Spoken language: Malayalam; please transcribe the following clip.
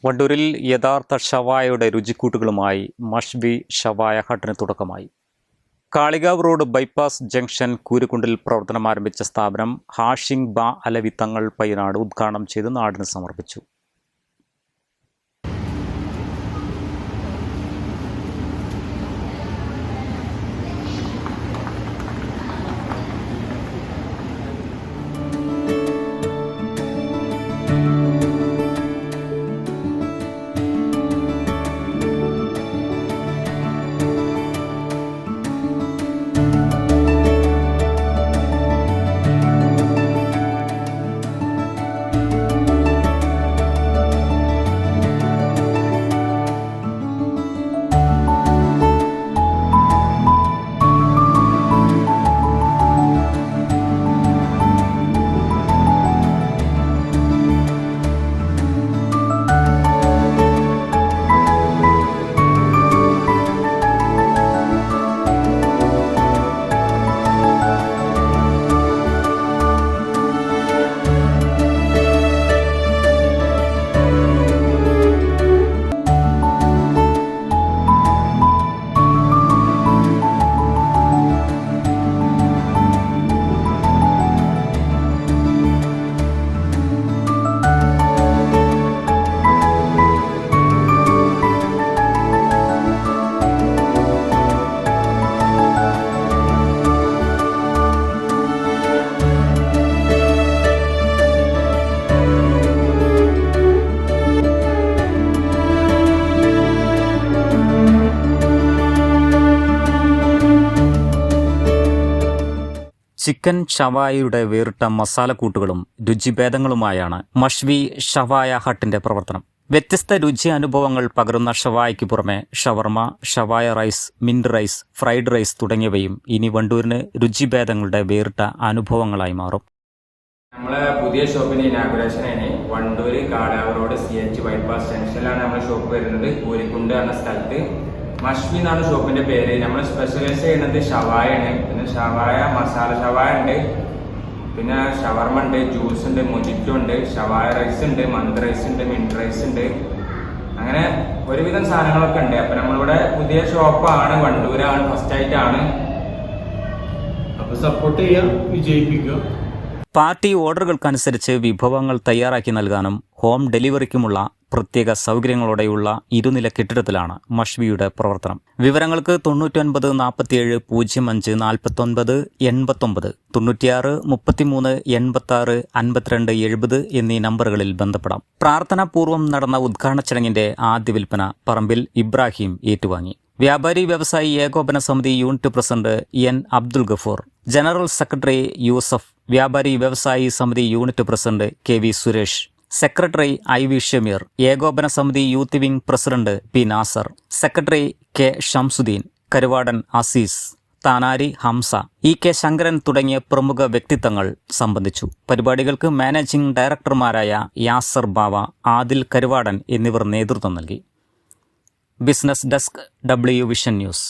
വണ്ടൂരിൽ യഥാർത്ഥ ഷവായയുടെ രുചിക്കൂട്ടുകളുമായി മഷ്ബി ഷവായ ഹട്ടിന് തുടക്കമായി. കാളികാവ് റോഡ് ബൈപ്പാസ് ജംഗ്ഷൻ കൂരുകുണ്ടിൽ പ്രവർത്തനം ആരംഭിച്ച സ്ഥാപനം ഹാഷിംഗ് ബ അലവി തങ്ങൾ പയ്യനാട് ഉദ്ഘാടനം ചെയ്ത് നാടിന് സമർപ്പിച്ചു. ചിക്കൻ ഷവായയുടെ വേറിട്ട മസാലക്കൂട്ടുകളും രുചിഭേദങ്ങളുമായാണ് മഷ്ബി ഷവായ ഹട്ടിന്റെ പ്രവർത്തനം. വ്യത്യസ്ത രുചി അനുഭവങ്ങൾ പകരുന്ന ഷവായയ്ക്ക് പുറമെ ഷവർമ, ഷവായ rice, mint rice, fried rice തുടങ്ങിയവയും ഇനി വണ്ടൂരിന് രുചിഭേദങ്ങളുടെ വേറിട്ട അനുഭവങ്ങളായി മാറും. നമ്മളെ പുതിയ ഷോപ്പിന്റെ ഇനാഗുറേഷനാണ് Wandoor Kalikavu road CH bypass ജംഗ്ഷനിലാണ് നമ്മുടെ ഷോപ്പ് വരുന്നത്. കൂരിക്കുണ്ട് എന്ന സ്ഥലത്ത് മഷ്ബി എന്നാണ് ഷോപ്പിന്റെ പേര്. നമ്മൾ സ്പെഷ്യലൈസ് ചെയ്യുന്നത് ഷവായാണ്. പിന്നെ ഷവായ മസാല ഷവായ ഉണ്ട്, പിന്നെ ഷവർമ ഉണ്ട്, ജ്യൂസ് ഉണ്ട്, മൊജിറ്റോ ഉണ്ട്, ഷവായ റൈസ് ഉണ്ട്, മന്ത് റൈസ് ഉണ്ട്, മിന്റ് റൈസ് ഉണ്ട്, അങ്ങനെ ഒരുവിധം സാധനങ്ങളൊക്കെ ഉണ്ട്. അപ്പൊ നമ്മളിവിടെ പുതിയ ഷോപ്പാണ്, വണ്ടൂരാണ്, ഫസ്റ്റ് ആയിട്ടാണ്. അപ്പൊ സപ്പോർട്ട് ചെയ്യാം, വിജയിപ്പിക്കുക. പാർട്ടി ഓർഡറുകൾക്കനുസരിച്ച് വിഭവങ്ങൾ തയ്യാറാക്കി നൽകാനും ഹോം ഡെലിവറിക്കുമുള്ള പ്രത്യേക സൗകര്യങ്ങളോടെയുള്ള ഇരുനില കെട്ടിടത്തിലാണ് മഷ്ബിയുടെ പ്രവർത്തനം. വിവരങ്ങൾക്ക് 99 47 05 49 89 96 33 86 52 70 എന്നീ നമ്പറുകളിൽ ബന്ധപ്പെടാം. പ്രാർത്ഥനാപൂർവ്വം നടന്ന ഉദ്ഘാടന ചടങ്ങിന്റെ ആദ്യ വിൽപ്പന പറമ്പിൽ ഇബ്രാഹിം ഏറ്റുവാങ്ങി. വ്യാപാരി Vyavasayi Ekopana Samithi unit president N Abdul Gafoor, general secretary Yusuf, Vyapari Vyavasayi Samithi unit president KV Suresh, secretary IV Shameer, Ekopana Samithi youth wing president P Nasar, secretary K Shamsuddin, Karuvadan Azeez, Thanari Hamza, EK Sankaran തുടങ്ങിയ പ്രമുഖ വ്യക്തിത്വങ്ങൾ സംബന്ധിച്ചു. പരിപാടികൾക്ക് മാനേജിംഗ് ഡയറക്ടർമാരായ യാസർ ബാവ, ആദിൽ കരുവാടൻ എന്നിവർ നേതൃത്വം നൽകി. Business desk W vision news.